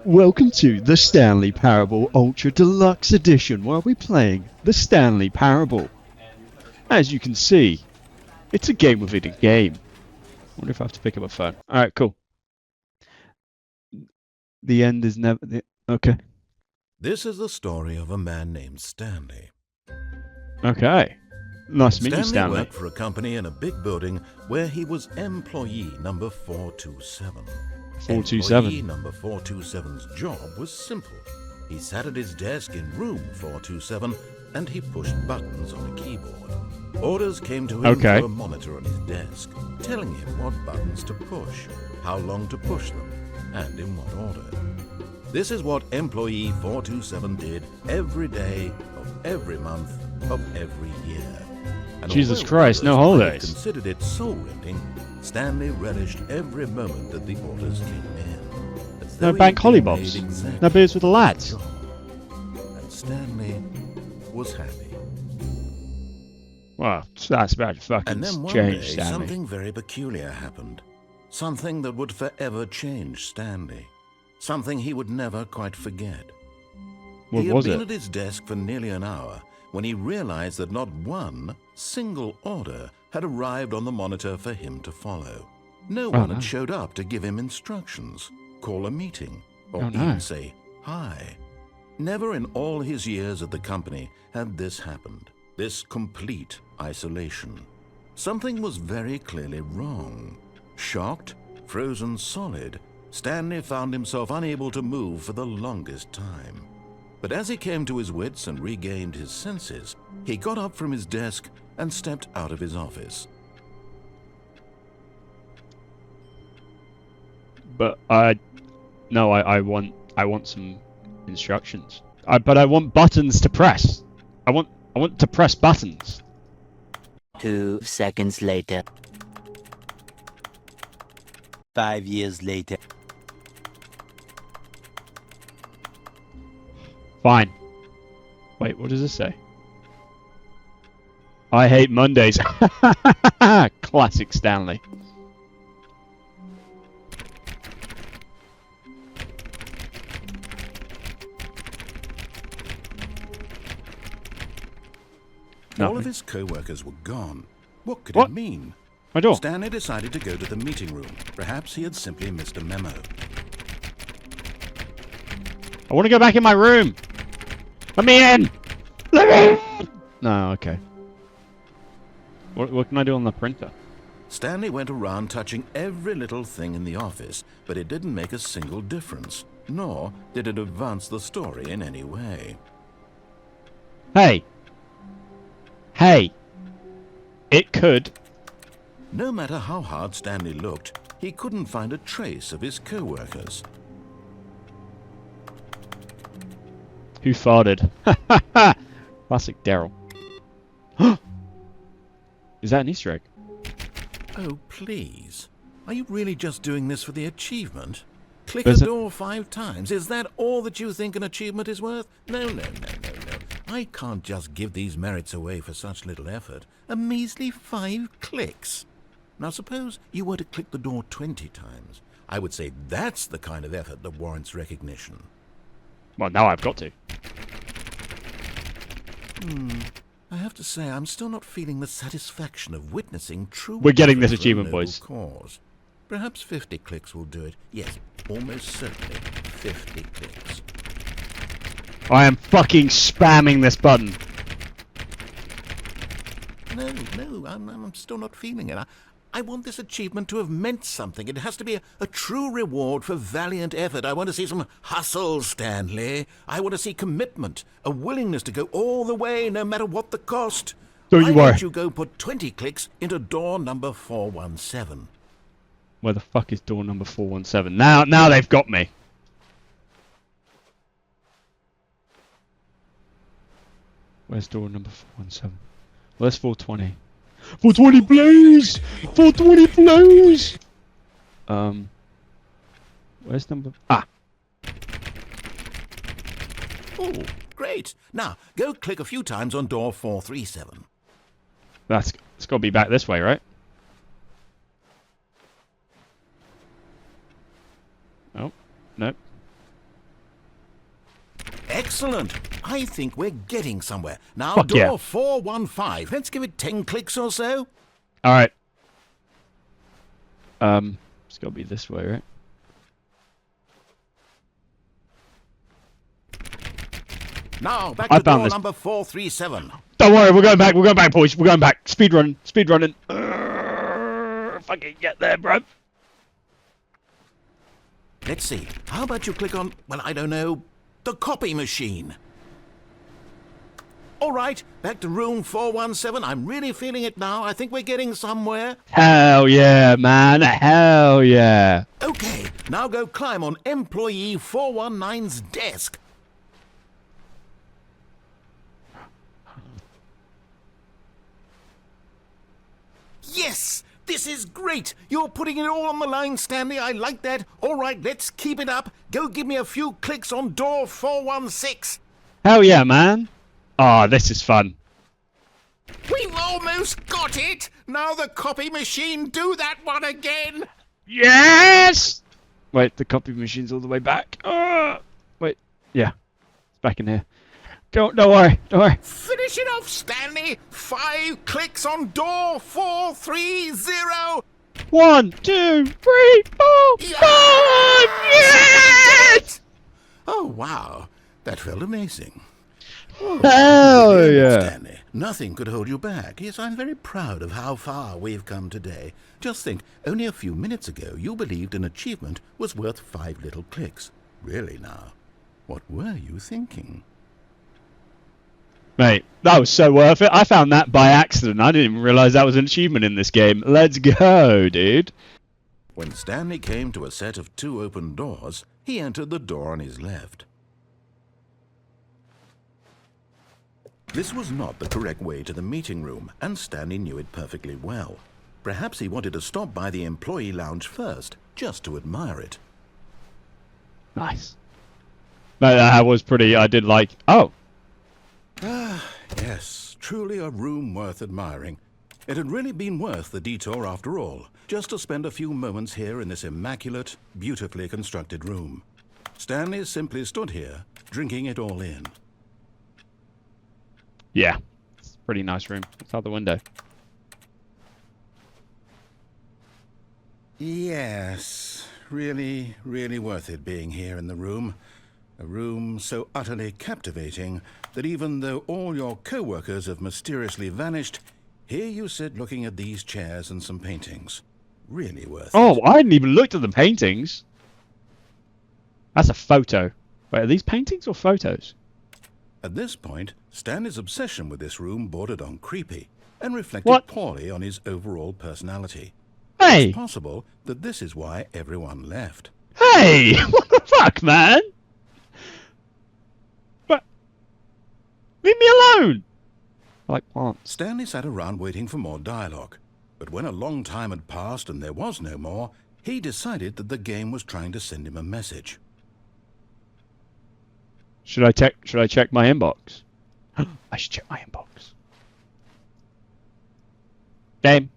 Welcome to the Stanley Parable Ultra Deluxe Edition, where we're playing the Stanley Parable. As you can see, it's a game within a game. I wonder if I have to pick up a phone. Alright, cool. The end is never... Okay. This is the story of a man named Stanley. Okay. Nice to meet you, Stanley. Stanley worked for a company in a big building where he was employee number 427. 427. Employee number 427's job was simple. He sat at his desk in room 427 and he pushed buttons on a keyboard. Orders came to him through a monitor on his desk, telling him what buttons to push, how long to push them, and in what order. This is what employee 427 did every day of every month of every year. And Jesus Christ, no holidays. Considered it soul-rending, Stanley relished every moment that the orders came in. No bank holidays. Exactly no beers with the lads. And Stanley was happy. Wow, that's about to fucking and then one change, day, Stanley. Something very peculiar happened. Something that would forever change Stanley. Something he would never quite forget. What was it? He had been at his desk for nearly an hour when he realized that not one single order had arrived on the monitor for him to follow. No one had showed up to give him instructions, call a meeting, or even say hi. Never in all his years at the company had this happened, this complete isolation. Something was very clearly wrong. Shocked, frozen solid, Stanley found himself unable to move for the longest time. But as he came to his wits and regained his senses, he got up from his desk and stepped out of his office. But I want some instructions. But I want buttons to press. I want to press buttons. 2 seconds later. 5 years later. Fine. Wait, what does this say? I hate Mondays. Classic Stanley. All of his co-workers were gone. What could it mean? My door. Stanley decided to go to the meeting room. Perhaps he had simply missed a memo. I want to go back in my room. Let me in. Let me in. No, okay. What can I do on the printer? Stanley went around touching every little thing in the office, but it didn't make a single difference, nor did it advance the story in any way. Hey. Hey. It could. No matter how hard Stanley looked, he couldn't find a trace of his co-workers. Who farted? Classic Daryl. Is that an Easter egg? Oh, please. Are you really just doing this for the achievement? Click a door 5 times. Is that all that you think an achievement is worth? No. I can't just give these merits away for such little effort. A measly 5 clicks. Now suppose you were to click the door 20 times. I would say that's the kind of effort that warrants recognition. Well, now I've got to. I have to say, I'm still not feeling the satisfaction of witnessing true... We're getting this achievement, boys. Cause. Perhaps 50 clicks will do it. Yes, almost certainly 50 clicks. I am fucking spamming this button. No, I'm still not feeling it. I want this achievement to have meant something. It has to be a true reward for valiant effort. I want to see some hustle, Stanley. I want to see commitment, a willingness to go all the way, no matter what the cost. Don't you worry. Why don't you go put 20 clicks into door number 417? Where the fuck is door number 417? Now they've got me. Where's door number 417? Well, that's 420. 420, please! 420, please! Where's number... Ah! Oh, great. Now, go click a few times on door 437. It's got to be back this way, right? Oh, nope. Excellent. I think we're getting somewhere. Now, Fuck door yeah. 415. Let's give it 10 clicks or so. All right. It's got to be this way, right? Now, back I to found door this. number 437. Don't worry, we're going back. We're going back, boys. We're going back. Speed running. Speed running. Fucking get there, bro. Let's see. How about you click on, well, I don't know, the copy machine? All right, back to room 417. I'm really feeling it now. I think we're getting somewhere. Hell yeah, man. Hell yeah. Okay, now go climb on employee 419's desk. Yes! This is great! You're putting it all on the line, Stanley. I like that. All right, let's keep it up. Go give me a few clicks on door 416. Hell yeah, man. Oh, this is fun. We've almost got it! Now the copy machine, do that one again! Yes! Wait, the copy machine's all the way back. Wait, yeah. It's back in here. Don't worry, don't worry. Finish it off, Stanley! 5 clicks on door 430! 1, 2, 3, 4, 5! Yes! Oh, wow. That felt amazing. Hell yeah. Stanley, nothing could hold you back. Yes, I'm very proud of how far we've come today. Just think, only a few minutes ago you believed an achievement was worth 5 little clicks. Really now, what were you thinking? Mate, that was so worth it. I found that by accident. I didn't even realise that was an achievement in this game. Let's go, dude. When Stanley came to a set of 2 open doors, he entered the door on his left. This was not the correct way to the meeting room, and Stanley knew it perfectly well. Perhaps he wanted to stop by the employee lounge first, just to admire it. Nice. No, that was pretty. I did like. Oh. Ah, yes, truly a room worth admiring. It had really been worth the detour after all, just to spend a few moments here in this immaculate, beautifully constructed room. Stanley simply stood here, drinking it all in. Yeah. It's a pretty nice room. It's out the window. Yes, really, really worth it being here in the room. A room so utterly captivating that even though all your co-workers have mysteriously vanished, here you sit looking at these chairs and some paintings. Really worth it. Oh, I hadn't even looked at the paintings. That's a photo. Wait, are these paintings or photos? At this point, Stanley's obsession with this room bordered on creepy and reflected poorly on his overall personality. Hey! It's possible that this is why everyone left. Hey! What the fuck, man? What? Leave me alone! I like plants. Stanley sat around waiting for more dialogue, but when a long time had passed and there was no more, he decided that the game was trying to send him a message. Should I check my inbox? I should check my inbox. Game.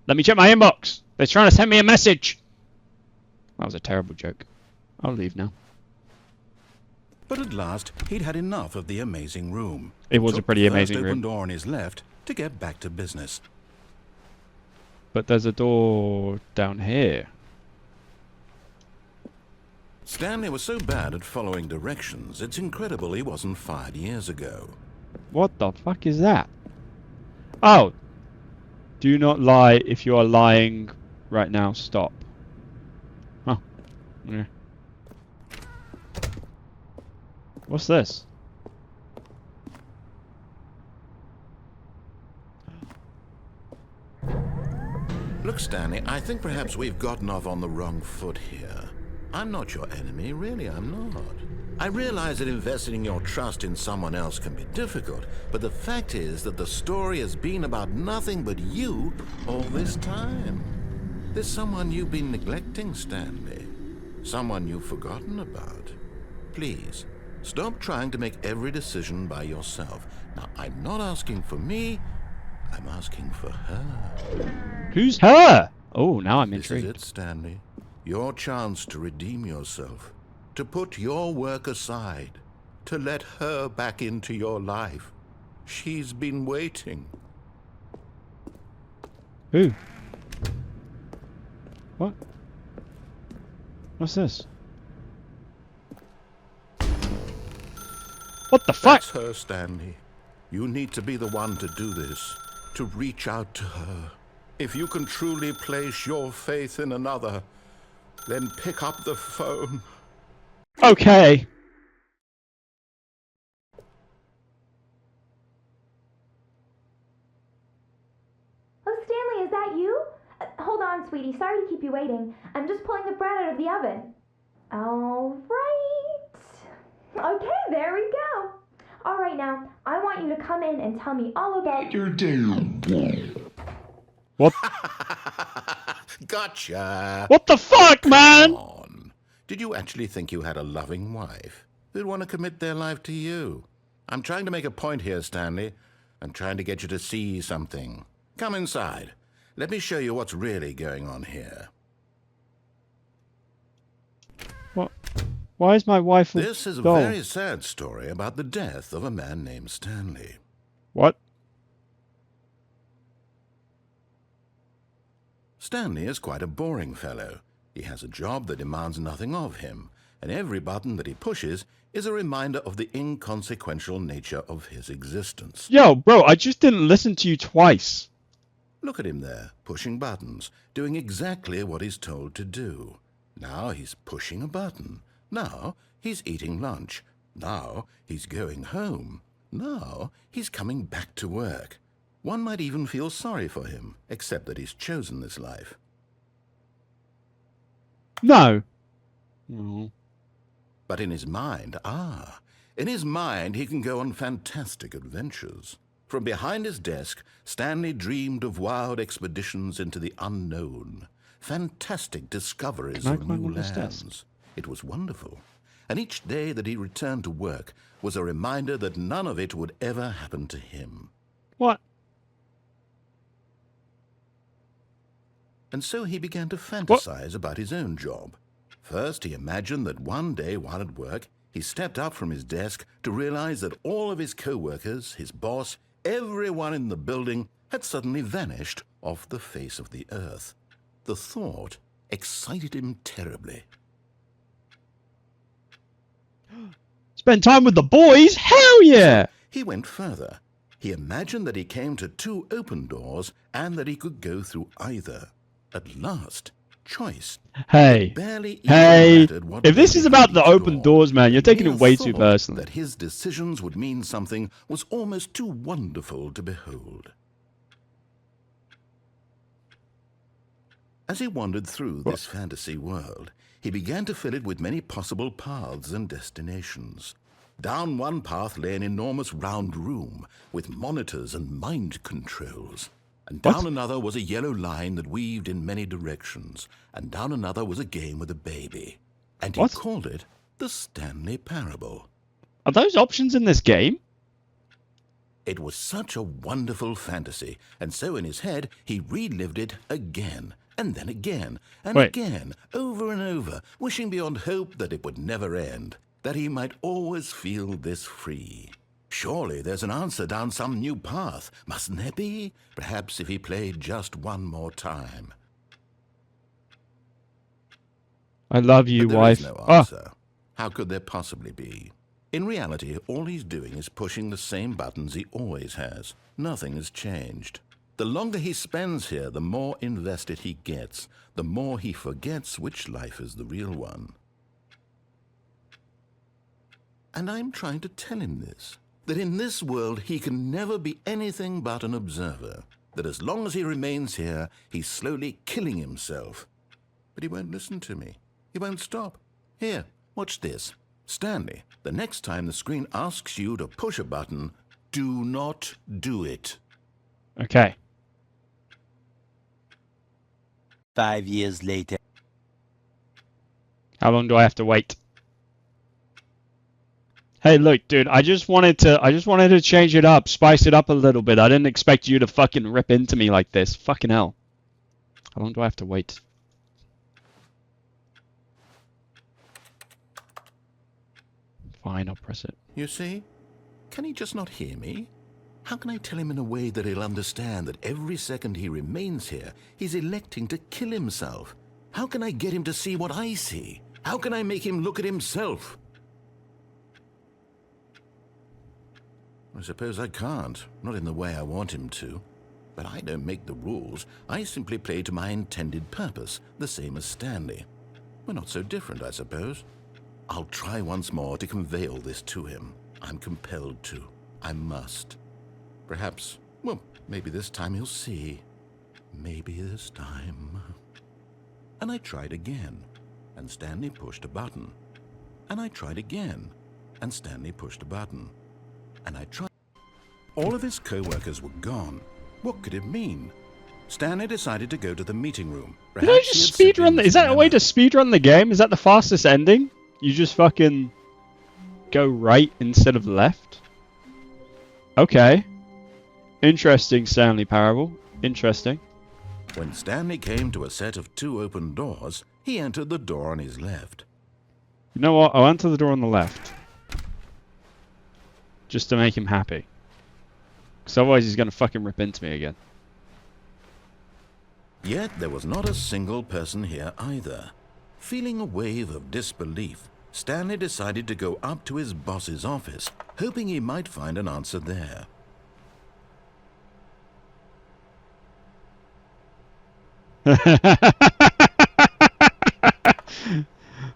Let me check my inbox. They're trying to send me a message. That was a terrible joke. I'll leave now. But at last, he'd had enough of the amazing room. It was a pretty amazing room. room. Open door on his left to get back to business. But there's a door down here. Stanley was so bad at following directions, it's incredible he wasn't fired years ago. What the fuck is that? Oh. Do not lie. If you are lying right now, stop. Huh. Yeah. What's this? Look, Stanley, I think perhaps we've gotten off on the wrong foot here. I'm not your enemy, really, I'm not. I realize that investing your trust in someone else can be difficult, but the fact is that the story has been about nothing but you all this time. There's someone you've been neglecting, Stanley. Someone you've forgotten about. Please, stop trying to make every decision by yourself. Now, I'm not asking for me, I'm asking for her. Who's her? Oh, now I'm This intrigued. is it, Stanley. Your chance to redeem yourself, to put your work aside, to let her back into your life. She's been waiting. Who? What? What's this? What the fuck? That's her, Stanley. You need to be the one to do this, to reach out to her. If you can truly place your faith in another, then pick up the phone. Okay. Oh, Stanley, is that you? Hold on, sweetie. Sorry to keep you waiting. I'm just pulling the bread out of the oven. All right. Okay, there we go. All right, now, I want you to come in and tell me all about your day. What? Gotcha. What the fuck, man? Come on. Did you actually think you had a loving wife who'd want to commit their life to you? I'm trying to make a point here, Stanley. I'm trying to get you to see something. Come inside. Let me show you what's really going on here. What? Why is my wife a This is a doll? very sad story about the death of a man named Stanley. What? Stanley is quite a boring fellow. He has a job that demands nothing of him, and every button that he pushes is a reminder of the inconsequential nature of his existence. Yo, bro, I just didn't listen to you twice. Look at him there, pushing buttons, doing exactly what he's told to do. Now he's pushing a button. Now he's eating lunch. Now he's going home. Now he's coming back to work. One might even feel sorry for him, except that he's chosen this life. No. Oh. But in his mind, in his mind he can go on fantastic adventures. From behind his desk, Stanley dreamed of wild expeditions into the unknown, fantastic discoveries of new lands. It was wonderful. And each day that he returned to work was a reminder that none of it would ever happen to him. What? And so he began to fantasize about his own job. First, he imagined that one day while at work, he stepped up from his desk to realize that all of his co-workers, his boss, everyone in the building had suddenly vanished off the face of the earth. The thought excited him terribly. Spend time with the boys? Hell yeah! He went further. He imagined that he came to two open doors and that he could go through either. At last, choice. Hey, if this is about the open doors, man, you're taking it way too personally. That his decisions would mean something was almost too wonderful to behold. As he wandered through this fantasy world, he began to fill it with many possible paths and destinations. Down one path lay an enormous round room with monitors and mind controls. And down another was a yellow line that weaved in many directions. And down another was a game with a baby. And he called it the Stanley Parable. Are those options in this game? It was such a wonderful fantasy, and so in his head he relived it again, and then again, and again, over and over, wishing beyond hope that it would never end, that he might always feel this free. Surely there's an answer down some new path, mustn't there be? Perhaps if he played just one more time. I love you, wife. There is no answer. How could there possibly be? In reality, all he's doing is pushing the same buttons he always has. Nothing has changed. The longer he spends here, the more invested he gets, the more he forgets which life is the real one. And I'm trying to tell him this, that in this world he can never be anything but an observer, that as long as he remains here, he's slowly killing himself. But he won't listen to me. He won't stop. Here, watch this. Stanley, the next time the screen asks you to push a button, do not do it. Okay. 5 years later. How long do I have to wait? Hey, look, dude, I just wanted to change it up, spice it up a little bit. I didn't expect you to fucking rip into me like this. Fucking hell. How long do I have to wait? Fine, I'll press it. You see? Can he just not hear me? How can I tell him in a way that he'll understand that every second he remains here, he's electing to kill himself? How can I get him to see what I see? How can I make him look at himself? I suppose I can't, not in the way I want him to. But I don't make the rules. I simply play to my intended purpose, the same as Stanley. We're not so different, I suppose. I'll try once more to convey all this to him. I'm compelled to. I must. Perhaps, well, maybe this time he'll see. Maybe this time. And I tried again, and Stanley pushed a button. And I tried again, and Stanley pushed a button. And I tried. All of his co-workers were gone. What could it mean? Stanley decided to go to the meeting room. Did I just speedrun? Is that a way to speedrun the game? Is that the fastest ending? You just fucking go right instead of left? Okay. Interesting, Stanley Parable. Interesting. When Stanley came to a set of 2 open doors, he entered the door on his left. You know what? I'll enter the door on the left. Just to make him happy. Because otherwise he's going to fucking rip into me again. Yet there was not a single person here either. Feeling a wave of disbelief, Stanley decided to go up to his boss's office, hoping he might find an answer there.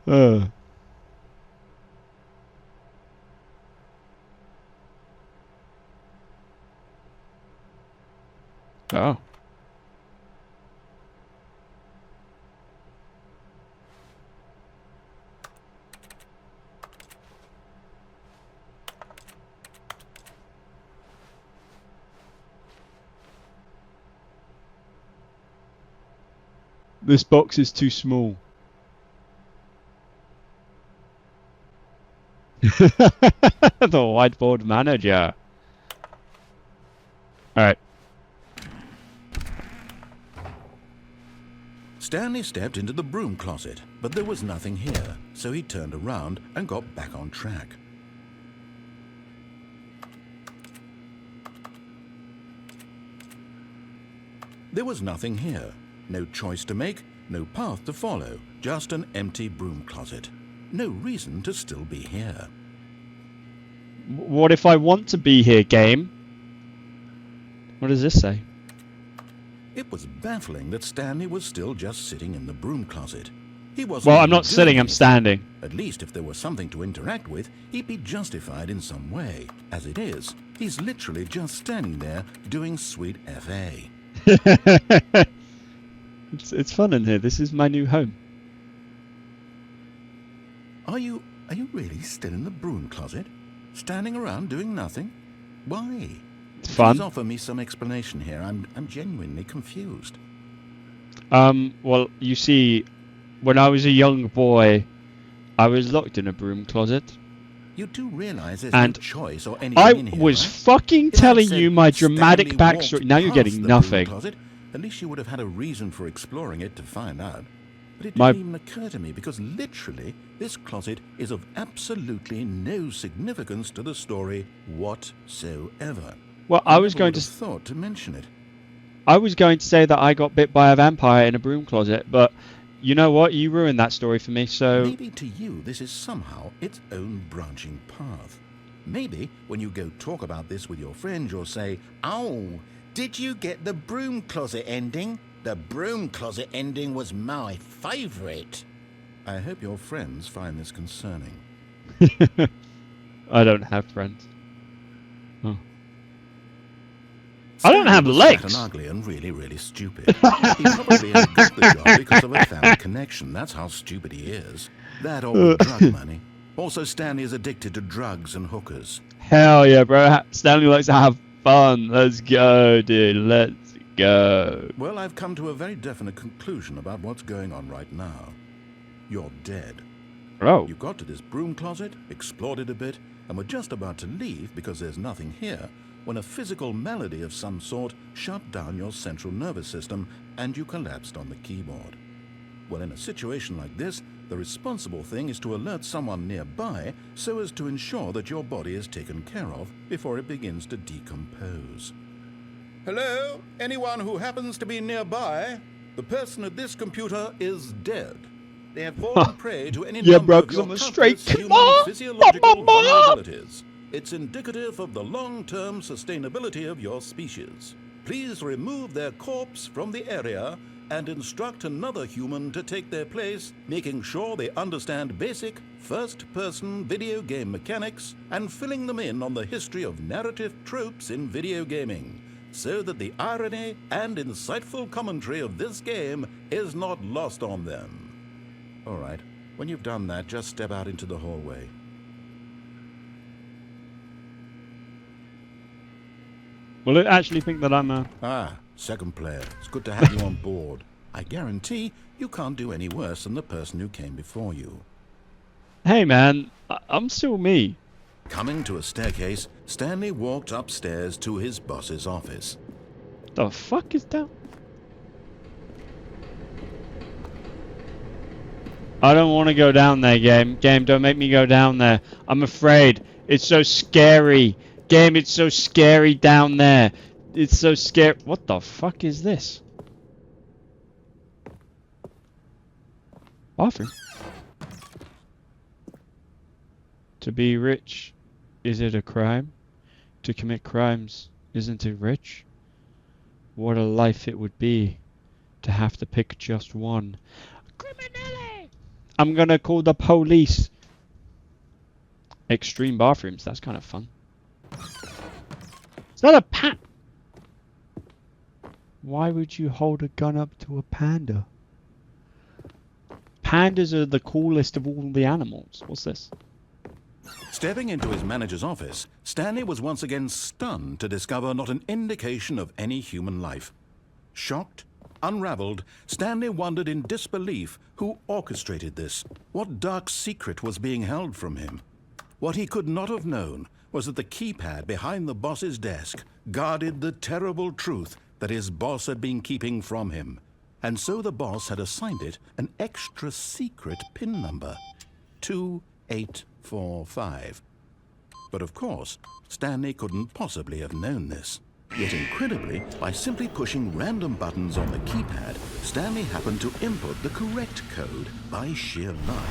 Oh. This box is too small. The whiteboard manager. Alright. Stanley stepped into the broom closet, but there was nothing here, so he turned around and got back on track. There was nothing here. No choice to make, no path to follow, just an empty broom closet. No reason to still be here. What if I want to be here, game? What does this say? It was baffling that Stanley was still just sitting in the broom closet. He wasn't. Well, I'm not sitting, I'm standing. At least if there was something to interact with, he'd be justified in some way. As it is, he's literally just standing there doing sweet FA. It's fun in here. This is my new home. Are you really still in the broom closet? Standing around doing nothing? Why? It's fun. Please offer me some explanation here. I'm genuinely confused. Well, you see, when I was a young boy, I was locked in a broom closet. You do realize there's And no choice or anything in here, was right? fucking If I'd telling said you my dramatic Stanley backstory. walked Now you're past getting the nothing. broom closet, at least you would have had a reason for exploring it to find out. But it My- didn't even occur to me because literally this closet is of absolutely no significance to the story whatsoever. Well, I was going to thought to mention it. I was going to say that I got bit by a vampire in a broom closet, but you know what? You ruined that story for me, so... Maybe to you this is somehow its own branching path. Maybe when you go talk about this with your friends, you'll say, "Oh, did you get the broom closet ending? The broom closet ending was my favourite." I hope your friends find this concerning. I don't have friends. Oh. I don't have was legs! fat and ugly and really, really stupid. He probably only got the job because of a family connection. That's how stupid he is. That or with drug money. Also, Stanley is addicted to drugs and hookers. Hell yeah, bro. Stanley likes to have fun. Let's go, dude. Let's go. Well, I've come to a very definite conclusion about what's going on right now. You're dead. Oh. You got to this broom closet, explored it a bit, and were just about to leave because there's nothing here, when a physical malady of some sort shut down your central nervous system and you collapsed on the keyboard. Well, in a situation like this, the responsible thing is to alert someone nearby so as to ensure that your body is taken care of before it begins to decompose. Hello? Anyone who happens to be nearby? The person at this computer is dead. They have fallen prey to any Yeah, number bro, of 'cause your I'm a countless straight human killer. physiological vulnerabilities. It's indicative of the long-term sustainability of your species. Please remove their corpse from the area and instruct another human to take their place, making sure they understand basic first-person video game mechanics and filling them in on the history of narrative tropes in video gaming, so that the irony and insightful commentary of this game is not lost on them. All right, when you've done that, just step out into the hallway. Will it actually think that I'm a... Ah, second player. It's good to have you on board. I guarantee you can't do any worse than the person who came before you. Hey man, I'm still me. Coming to a staircase, Stanley walked upstairs to his boss's office. The fuck is that? I don't want to go down there, game. Game, don't make me go down there. I'm afraid. It's so scary. Game, it's so scary down there. It's so scary. What the fuck is this? Bathroom. To be rich, is it a crime? To commit crimes, isn't it rich? What a life it would be to have to pick just one. Criminally! I'm gonna call the police. Extreme bathrooms, that's kind of fun. Is that a pan? Why would you hold a gun up to a panda? Pandas are the coolest of all the animals. What's this? Stepping into his manager's office, Stanley was once again stunned to discover not an indication of any human life. Shocked, unraveled, Stanley wondered in disbelief who orchestrated this. What dark secret was being held from him? What he could not have known was that the keypad behind the boss's desk guarded the terrible truth that his boss had been keeping from him. And so the boss had assigned it an extra secret PIN number, 2845. But of course, Stanley couldn't possibly have known this. Yet incredibly, by simply pushing random buttons on the keypad, Stanley happened to input the correct code by sheer luck.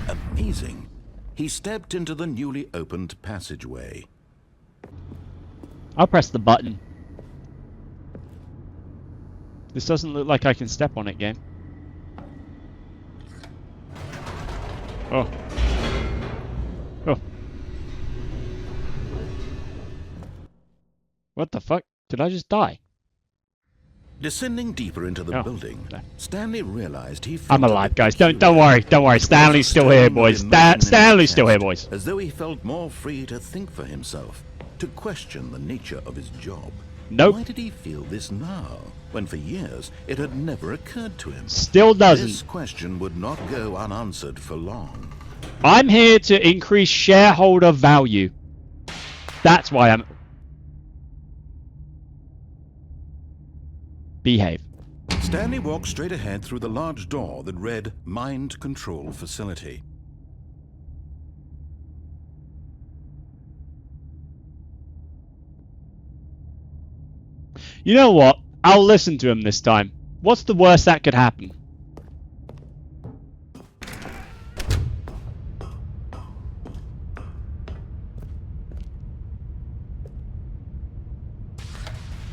Amazing. He stepped into the newly opened passageway. I'll press the button. This doesn't look like I can step on it, game. Oh. Oh. What the fuck? Did I just die? Descending deeper into the building, okay. Stanley realized he I'm alive, guys. Don't worry. Stanley's still here, boys. Stanley's still here, boys. As though he felt more free to think for himself, to question the nature of his job. Nope. Why did he feel this now, when for years it had never occurred to him? Still doesn't. This question would not go unanswered for long. I'm here to increase shareholder value. That's why I'm... Behave. Stanley walked straight ahead through the large door that read Mind Control Facility. You know what? I'll listen to him this time. What's the worst that could happen?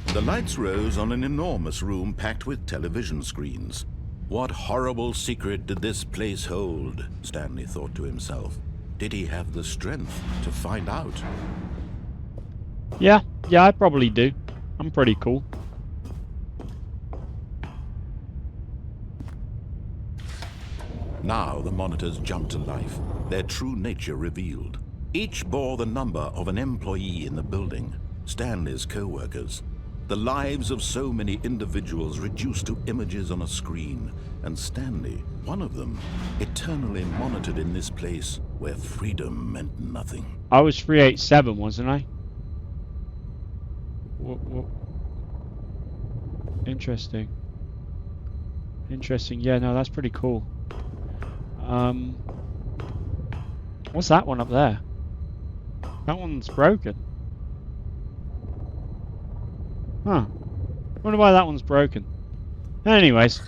The lights rose on an enormous room packed with television screens. What horrible secret did this place hold? Stanley thought to himself. Did he have the strength to find out? Yeah, I probably do. I'm pretty cool. Now the monitors jumped to life, their true nature revealed. Each bore the number of an employee in the building, Stanley's co-workers. The lives of so many individuals reduced to images on a screen, and Stanley, one of them, eternally monitored in this place where freedom meant nothing. I was 387, wasn't I? What? Interesting. Interesting. Yeah, no, that's pretty cool. What's that one up there? That one's broken. Huh. Wonder why that one's broken. Anyways.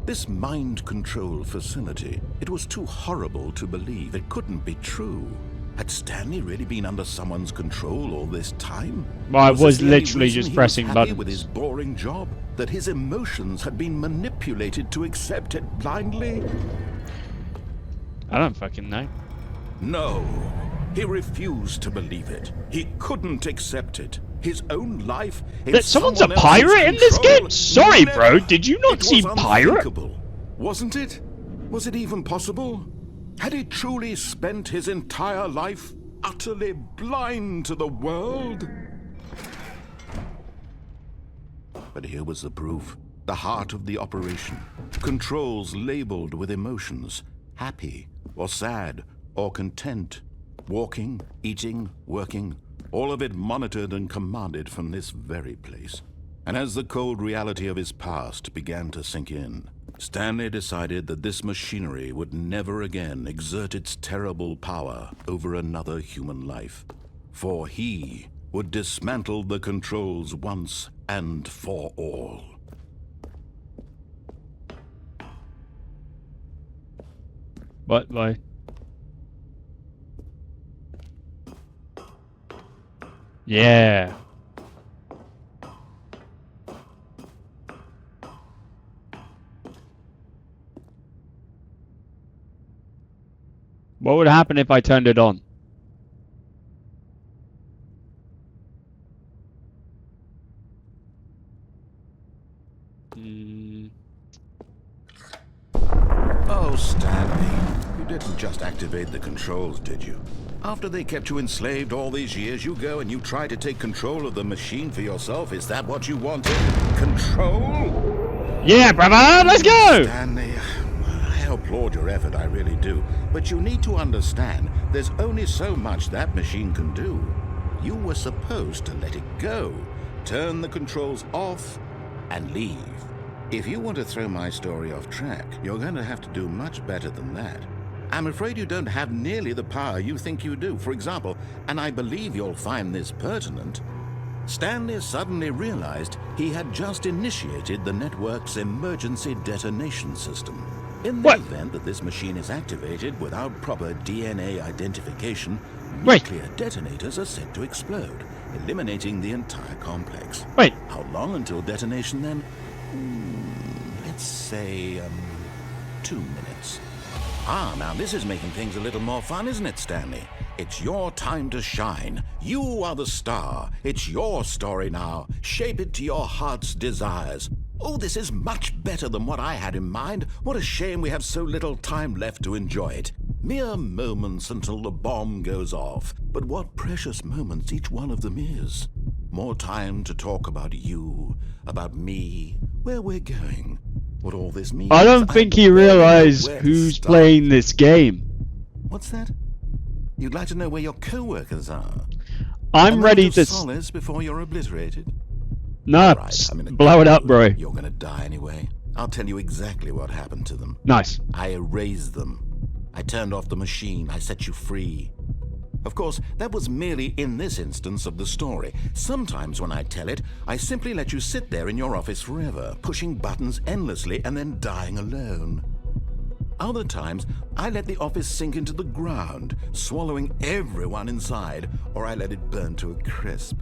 This mind control facility, it was too horrible to believe. It couldn't be true. Had Stanley really been under someone's control all this time? Well, I was this the only literally reason just he pressing was happy buttons. with his boring job? That his emotions had been manipulated to accept it blindly? I don't fucking know. No. He refused to believe it. He couldn't accept it. His own life in That someone's a someone else's pirate in this control? game? Sorry, bro. Never. Did you not It see was pirate? unthinkable, wasn't it? Was it even possible? Had he truly spent his entire life utterly blind to the world? But here was the proof. The heart of the operation. Controls labeled with emotions. Happy, or sad, or content. Walking, eating, working. All of it monitored and commanded from this very place. And as the cold reality of his past began to sink in, Stanley decided that this machinery would never again exert its terrible power over another human life. For he would dismantle the controls once and for all. What, boy? Yeah. What would happen if I turned it on? Oh, Stanley, you didn't just activate the controls, did you? After they kept you enslaved all these years, you go and you try to take control of the machine for yourself. Is that what you wanted? Control? Yeah, brother, let's go! Stanley, I applaud your effort, I really do. But you need to understand, there's only so much that machine can do. You were supposed to let it go, turn the controls off, and leave. If you want to throw my story off track, you're going to have to do much better than that. I'm afraid you don't have nearly the power you think you do. For example, and I believe you'll find this pertinent, Stanley suddenly realized he had just initiated the network's emergency detonation system. In the event that this machine is activated without proper DNA identification, nuclear detonators are set to explode, eliminating the entire complex. How long until detonation then? Let's say, 2 minutes. Ah, now this is making things a little more fun, isn't it, Stanley? It's your time to shine. You are the star. It's your story now. Shape it to your heart's desires. Oh, this is much better than what I had in mind. What a shame we have so little time left to enjoy it. Mere moments until the bomb goes off. But what precious moments each one of them is. More time to talk about you, about me, where we're going, what all this means. I don't think he realized who's playing this game. What's that? You'd like to know where your co-workers are? I'm ready to solace before you're obliterated. No, Right, blow it up, bro. You're gonna die anyway. I'll tell you exactly what happened to them. Nice. I erased them. I turned off the machine. I set you free. Of course, that was merely in this instance of the story. Sometimes when I tell it, I simply let you sit there in your office forever, pushing buttons endlessly and then dying alone. Other times, I let the office sink into the ground, swallowing everyone inside, or I let it burn to a crisp.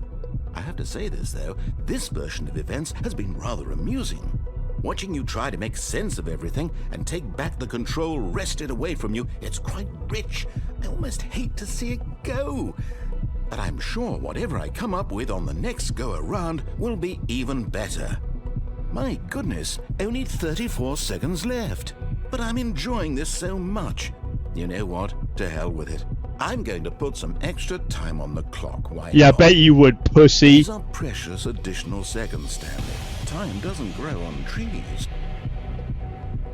I have to say this, though, this version of events has been rather amusing. Watching you try to make sense of everything and take back the control wrested away from you, it's quite rich. I almost hate to see it go. But I'm sure whatever I come up with on the next go-around will be even better. My goodness, only 34 seconds left. But I'm enjoying this so much. You know what? To hell with it. I'm going to put some extra time on the clock. Why Yeah, not? I bet you would, pussy. These are precious additional seconds, Stanley. Time doesn't grow on trees.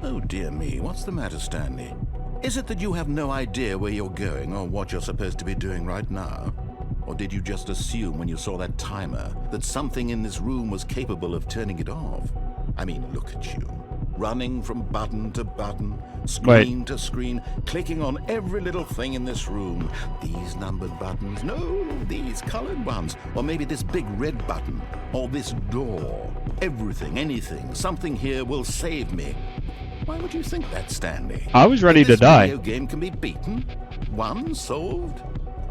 Oh dear me, what's the matter, Stanley? Is it that you have no idea where you're going or what you're supposed to be doing right now? Or did you just assume when you saw that timer that something in this room was capable of turning it off? I mean, look at you. Running from button to button, screen to screen, clicking on every little thing in this room. These numbered buttons, no, these colored ones. Or maybe this big red button, or this door. Everything, anything, something here will save me. Why would you think that, Stanley? I was ready to die. This video game can be beaten? Won? Solved?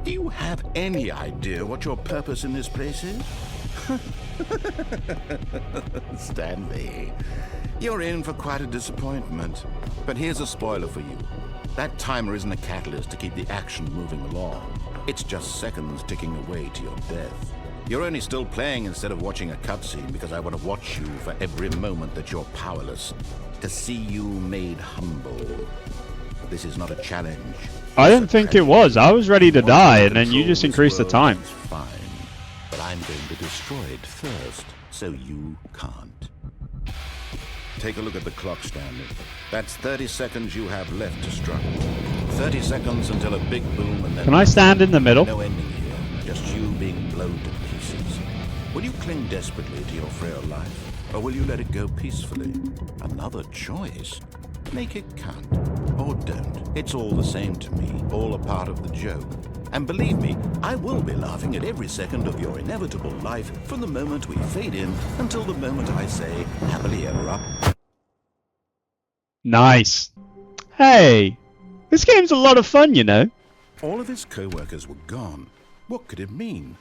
Do you have any idea what your purpose in this place is? Stanley, you're in for quite a disappointment. But here's a spoiler for you. That timer isn't a catalyst to keep the action moving along. It's just seconds ticking away to your death. You're only still playing instead of watching a cutscene because I want to watch you for every moment that you're powerless. To see you made humble. This is not a challenge. I didn't think it was. I was ready to die, and then you just increased the time. Fine, but I'm going to destroy it first, so you can't. Take a look at the clock, Stanley. That's 30 seconds you have left to struggle. 30 seconds until a big boom and then... Can I stand in the middle? No ending here, just you being blown to pieces. Will you cling desperately to your frail life, or will you let it go peacefully? Another choice. Make it count, or don't. It's all the same to me, all a part of the joke. And believe me, I will be laughing at every second of your inevitable life from the moment we fade in until the moment I say, happily ever up. Nice. Hey, this game's a lot of fun, you know. All of his co-workers were gone. What could it mean?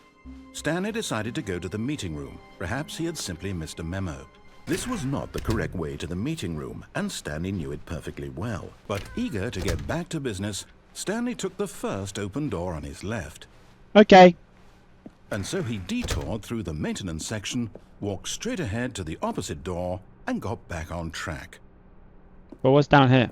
Stanley decided to go to the meeting room. Perhaps he had simply missed a memo. This was not the correct way to the meeting room, and Stanley knew it perfectly well. But eager to get back to business, Stanley took the first open door on his left. Okay. And so he detoured through the maintenance section, walked straight ahead to the opposite door, and got back on track. But what's down here?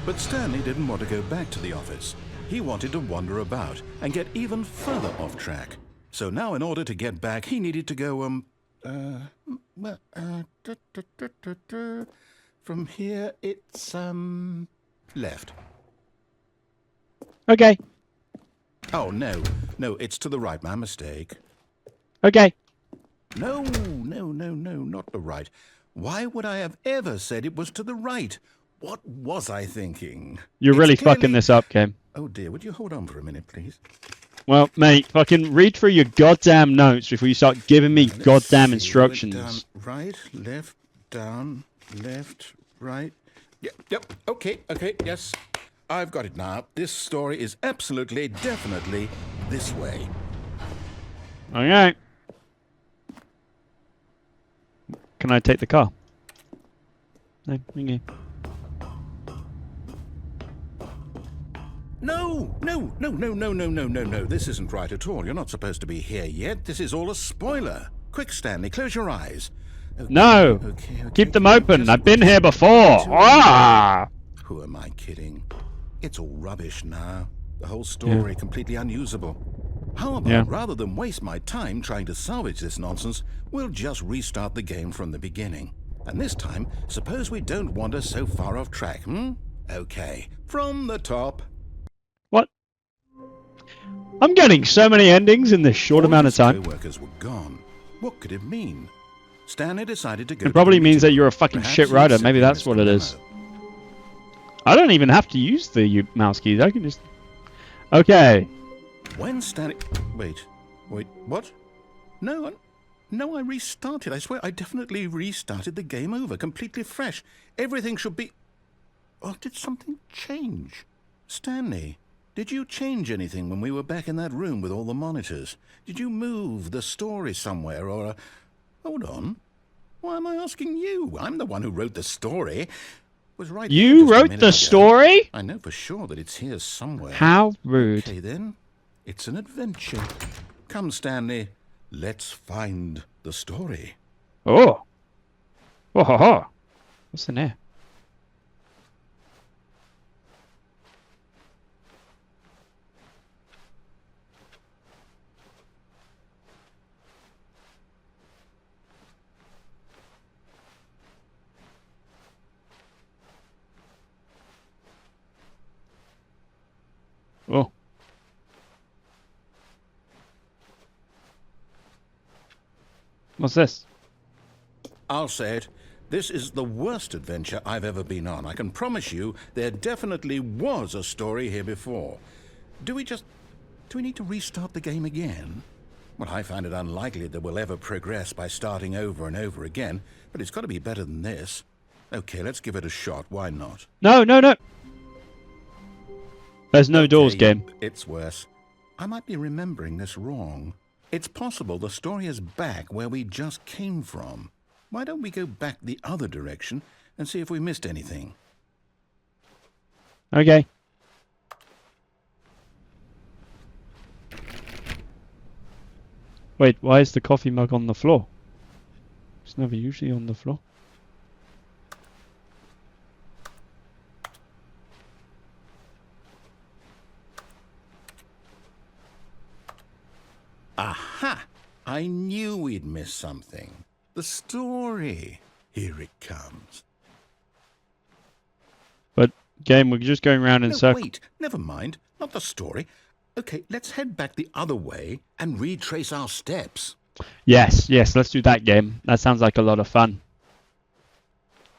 But Stanley didn't want to go back to the office. He wanted to wander about and get even further off track. So now in order to get back, he needed to go, from here it's, left. Okay. Oh, no, it's to the right, my mistake. Okay. No, not the right. Why would I have ever said it was to the right? What was I thinking? You're really It's clearly... fucking this up, Kim. Oh dear, would you hold on for a minute, please? Well, mate, fucking read through your goddamn notes before you start giving me goddamn instructions. Down, right, left, right. Yep, okay, yes. I've got it now. This story is absolutely, definitely this way. Okay. Can I take the car? No, okay. No. This isn't right at all. You're not supposed to be here yet. This is all a spoiler. Quick, Stanley, close your eyes. Okay, No. Okay. Keep them open. I've been here before. Ah! Who am I kidding? It's all rubbish now. The whole story completely unusable. How about rather than waste my time trying to salvage this nonsense, we'll just restart the game from the beginning. And this time, suppose we don't wander so far off track, Okay, from the top. What? I'm getting so many endings in this short amount of time. Co-workers were gone. What could it mean? Stanley decided to go. It probably means that you're a fucking shit writer. Maybe that's what it is. I don't even have to use the mouse keys. I can just... Okay. When Stanley... Wait, what? No, I restarted. I swear I definitely restarted the game over, completely fresh. Everything should be... Or did something change? Stanley, did you change anything when we were back in that room with all the monitors? Did you move the story somewhere or... Hold on. Why am I asking you? I'm the one who wrote the story. Was right. You wrote the story? I know for sure that it's here somewhere. How rude. Okay then, it's an adventure. Come, Stanley, let's find the story. Oh. Oh, ho, ho. What's in there? What's this? I'll say it. This is the worst adventure I've ever been on. I can promise you there definitely was a story here before. Do we need to restart the game again? Well, I find it unlikely that we'll ever progress by starting over and over again, but it's got to be better than this. Okay, let's give it a shot. Why not? No, no, no! There's no doors, game. It's worse. I might be remembering this wrong. It's possible the story is back where we just came from. Why don't we go back the other direction and see if we missed anything? Okay. Wait, why is the coffee mug on the floor? It's never usually on the floor. Aha! I knew we'd miss something. The story. Here it comes. But, game, we're just going round in circles. Wait, never mind. Not the story. Okay, let's head back the other way and retrace our steps. Yes, yes, let's do that, game. That sounds like a lot of fun.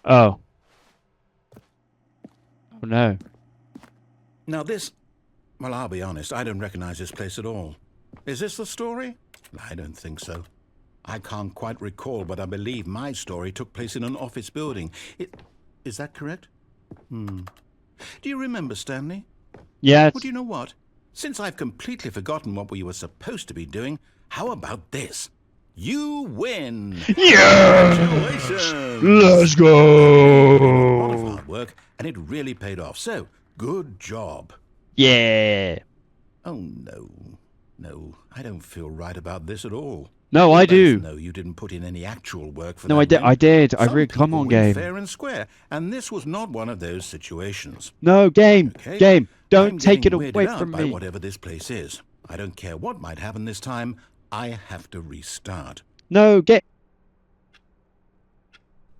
Oh. Oh no. Now this... Well, I'll be honest, I don't recognize this place at all. Is this the story? I don't think so. I can't quite recall, but I believe my story took place in an office building. Is that correct? Do you remember, Stanley? Yes. Well, do you know what? Since I've completely forgotten what we were supposed to be doing, how about this? You win! Yeah! Congratulations! Let's A lot of go! hard work, and it really paid off. So, good job. Yeah! Oh, no. No, I don't feel right about this at all. No, I do. No, you didn't put in any actual work for No, that I did. win. I did. I Some really. Come people on, win game. fair and square, and this was not one of those situations. No, game. Okay? Game. Don't I'm take it getting weirded away out from by me. whatever this place is. I don't care what might happen this time. I have to restart. No, get.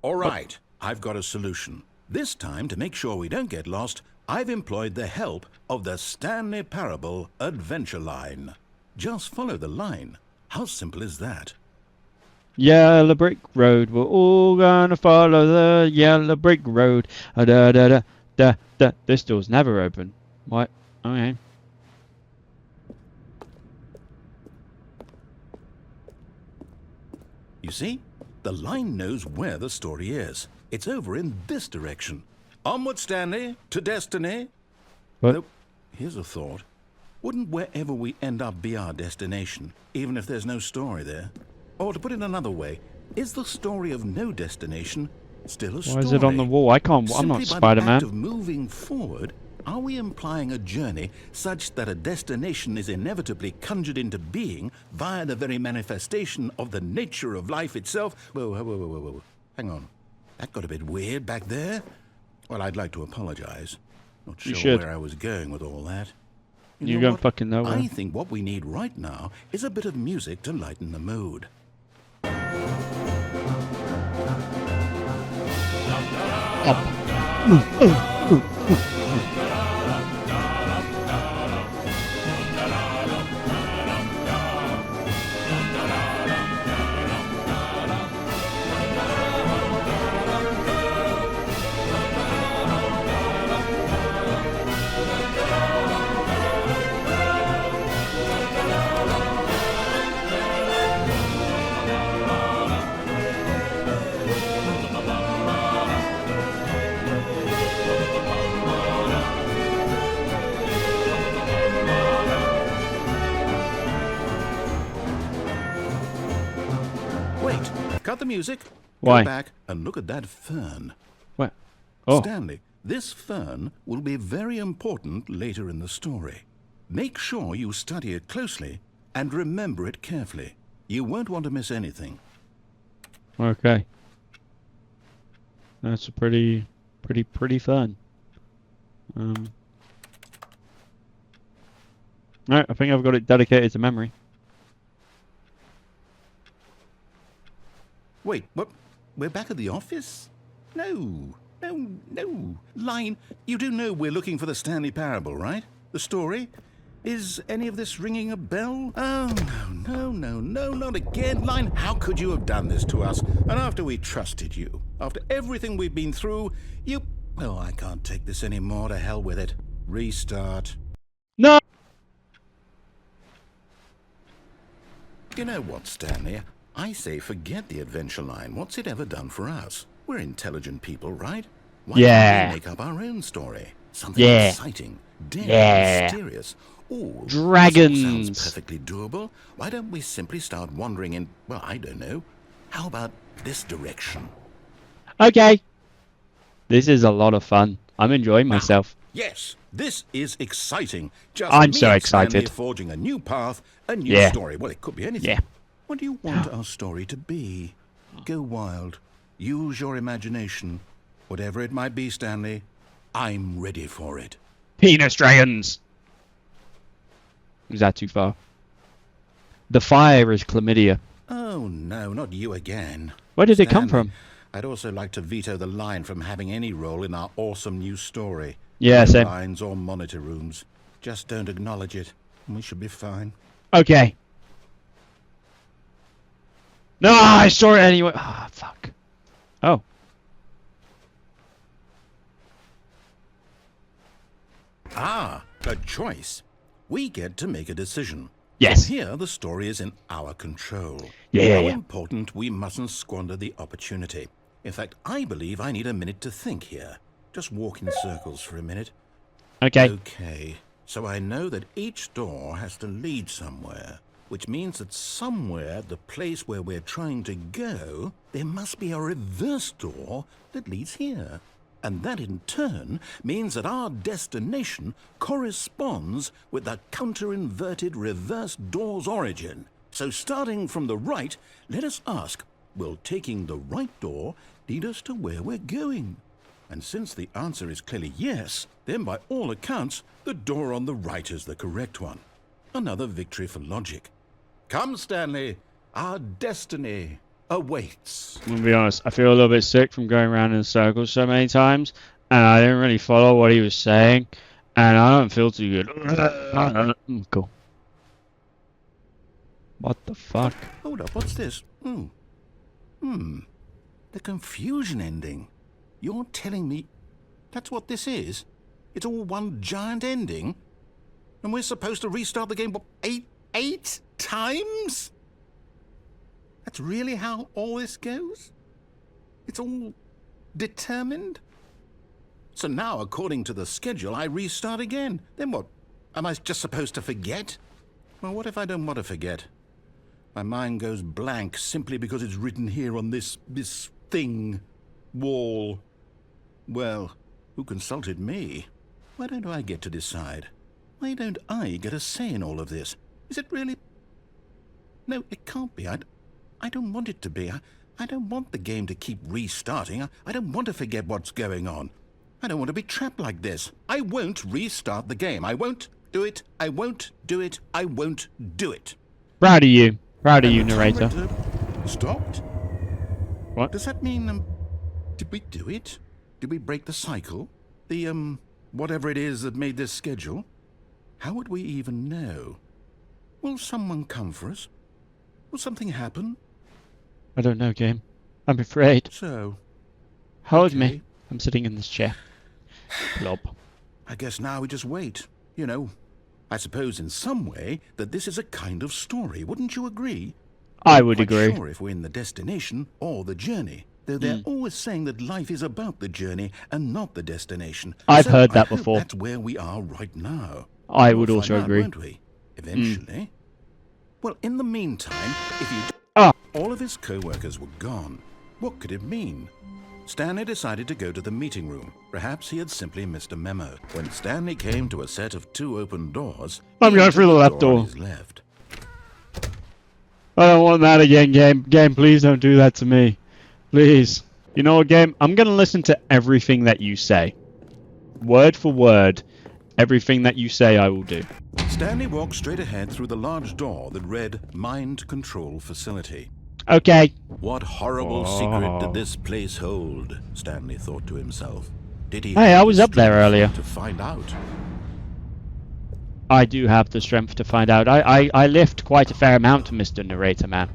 All right, I've got a solution. This time, to make sure we don't get lost, I've employed the help of the Stanley Parable Adventure Line. Just follow the line. How simple is that? Yellow brick road. We're all gonna follow the yellow brick road. Da da da da da. This door's never open. What? Okay. You see? The line knows where the story is. It's over in this direction. Onward, Stanley, to destiny. What? Though, here's a thought. Wouldn't wherever we end up be our destination, even if there's no story there? Or to put it another way, is the story of no destination still a story? Why is it on the wall? I can't. I'm not Simply by the act Spider-Man. of moving forward, are we implying a journey such that a destination is inevitably conjured into being via the very manifestation of the nature of life itself? Whoa, whoa, whoa, whoa, whoa. Hang on. That got a bit weird back there. Well, I'd like to apologize. Not You sure should. where I was going with all that. You're know going what? fucking nowhere. I think what we need right now is a bit of music to lighten the mood. Wait, cut the music. Why? Go back and look at that fern. What? Oh. Stanley, this fern will be very important later in the story. Make sure you study it closely and remember it carefully. You won't want to miss anything. Okay. That's a pretty fun. Alright, I think I've got it dedicated to memory. Wait, what? We're back at the office? No. Line, you do know we're looking for the Stanley Parable, right? The story? Is any of this ringing a bell? Oh, no, not again. Line, how could you have done this to us? And after we trusted you, after everything we've been through, you... Oh, I can't take this anymore. To hell with it. Restart. No! You know what, Stanley? I say forget the adventure line. What's it ever done for us? We're intelligent people, right? Why don't we make up our own story? Something exciting, daring, mysterious. Ooh, dragons. Sounds perfectly doable. Why don't we simply start wandering in, well, I don't know. How about this direction? Okay. This is a lot of fun. I'm enjoying myself. Yes, this is exciting. Just I'm me so and Stanley excited. forging a new path, a new story. Well, it could be anything. Yeah. What do you want our story to be? Go wild. Use your imagination. Whatever it might be, Stanley, I'm ready for it. Penis dragons! Is that too far? The fire is chlamydia. Oh, no, not you again. Where did it come Stanley, from? I'd also like to veto the line from having any role in our awesome new story. Yeah, No same. lines or monitor rooms. Just don't acknowledge it, and we should be fine. Okay. No, I saw it anyway. Ah, fuck. Oh. Ah, a choice. We get to make a decision. Yes. From here, the story is in our control. Yeah. How important, we mustn't squander the opportunity. In fact, I believe I need a minute to think here. Just walk in circles for a minute. Okay. Okay, so I know that each door has to lead somewhere, which means that somewhere, the place where we're trying to go, there must be a reverse door that leads here. And that in turn means that our destination corresponds with the counter-inverted reverse door's origin. So starting from the right, let us ask, will taking the right door lead us to where we're going? And since the answer is clearly yes, then by all accounts, the door on the right is the correct one. Another victory for logic. Come, Stanley, our destiny awaits. I'm gonna be honest, I feel a little bit sick from going around in circles so many times, and I didn't really follow what he was saying, and I don't feel too good. Cool. What the fuck? Hold up, what's this? The confusion ending. You're telling me that's what this is? It's all one giant ending? And we're supposed to restart the game, what, eight times? That's really how all this goes? It's all determined? So now, according to the schedule, I restart again. Then what? Am I just supposed to forget? Well, what if I don't want to forget? My mind goes blank simply because it's written here on this thing, wall. Well, who consulted me? Why don't I get to decide? Why don't I get a say in all of this? Is it really? No, it can't be. I don't want it to be. I don't want the game to keep restarting. I don't want to forget what's going on. I don't want to be trapped like this. I won't restart the game. I won't do it. I won't do it. I won't do it. Proud of you. Proud of you, And the narrator. timer stopped? What? Does that mean, did we do it? Did we break the cycle? The, whatever it is that made this schedule? How would we even know? Will someone come for us? Will something happen? I don't know, game. I'm afraid. So, Hold okay. me. I'm sitting in this chair. Plop. I guess now we just wait. You know, I suppose in some way that this is a kind of story. Wouldn't you agree? I I'm would quite agree. sure if we're in the destination or the journey. Though they're always saying that life is about the journey and not the destination. I've So heard I that hope before. That's where we are right now. I We'll would find also out, agree. won't we? Eventually. Well, in the meantime, if you... Ah. All of his co-workers were gone. What could it mean? Stanley decided to go to the meeting room. Perhaps he had simply missed a memo. When Stanley came to a set of 2 open doors, I'm he going entered through the left on door. his left. I don't want that again, game. Game, please don't do that to me. Please. You know what, game? I'm going to listen to everything that you say. Word for word. Everything that you say, I will do. Stanley walked straight ahead through the large door that read Mind Control Facility. Okay. What horrible secret did this place hold? Stanley thought to himself. Did he Hey, I have was to up there streak earlier. to find out? I do have the strength to find out. I lift quite a fair amount, Mr. Narrator Man.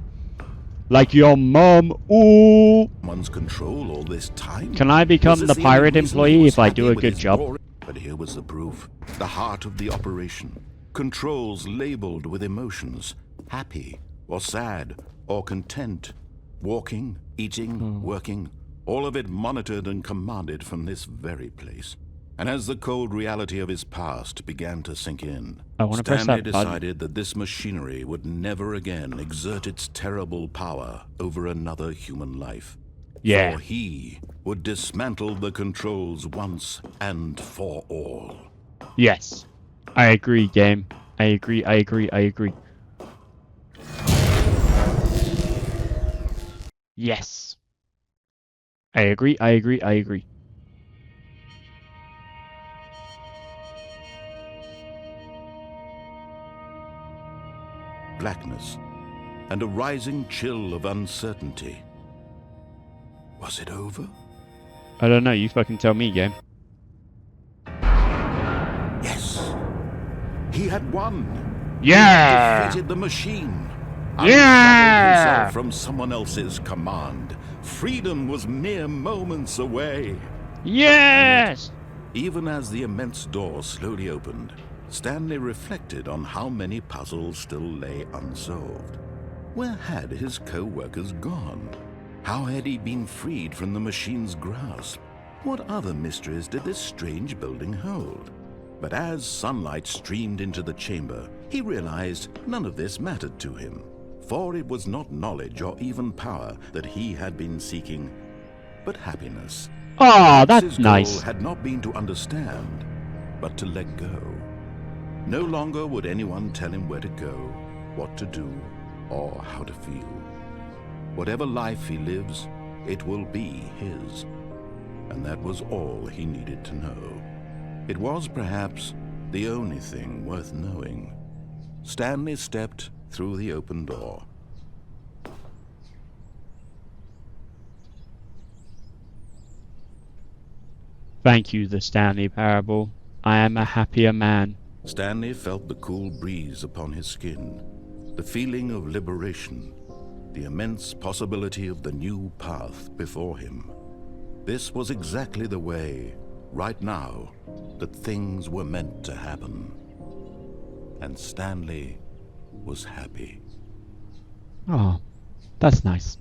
Like your mum. Ooh. One's control all this time. Can I become Was the this only pirate reason he employee was if I happy do a with good his job? boring- But here was the proof. The heart of the operation. Controls labeled with emotions. Happy or sad or content. Walking, eating, working. All of it monitored and commanded from this very place. And as the cold reality of his past began to sink in, I want to press Stanley that button. decided that this machinery would never again exert its terrible power over another human life. Yeah. For he would dismantle the controls once and for all. Yes. I agree, game. I agree. Yes. I agree. Blackness and a rising chill of uncertainty. Was it over? I don't know, you fucking tell me, game. Yes. He had won. Yeah! He defeated the machine. Yeah! Unshackled himself from someone else's command. Freedom was mere moments away. Yes! Even as the immense door slowly opened, Stanley reflected on how many puzzles still lay unsolved. Where had his co-workers gone? How had he been freed from the machine's grasp? What other mysteries did this strange building hold? But as sunlight streamed into the chamber, he realized none of this mattered to him. For it was not knowledge or even power that he had been seeking, but happiness. Oh, that's His nice. goal had not been to understand, but to let go. No longer would anyone tell him where to go, what to do, or how to feel. Whatever life he lives, it will be his. And that was all he needed to know. It was perhaps the only thing worth knowing. Stanley stepped through the open door. Thank you, the Stanley Parable. I am a happier man. Stanley felt the cool breeze upon his skin, the feeling of liberation, the immense possibility of the new path before him. This was exactly the way, right now, that things were meant to happen. And Stanley was happy. Oh, that's nice.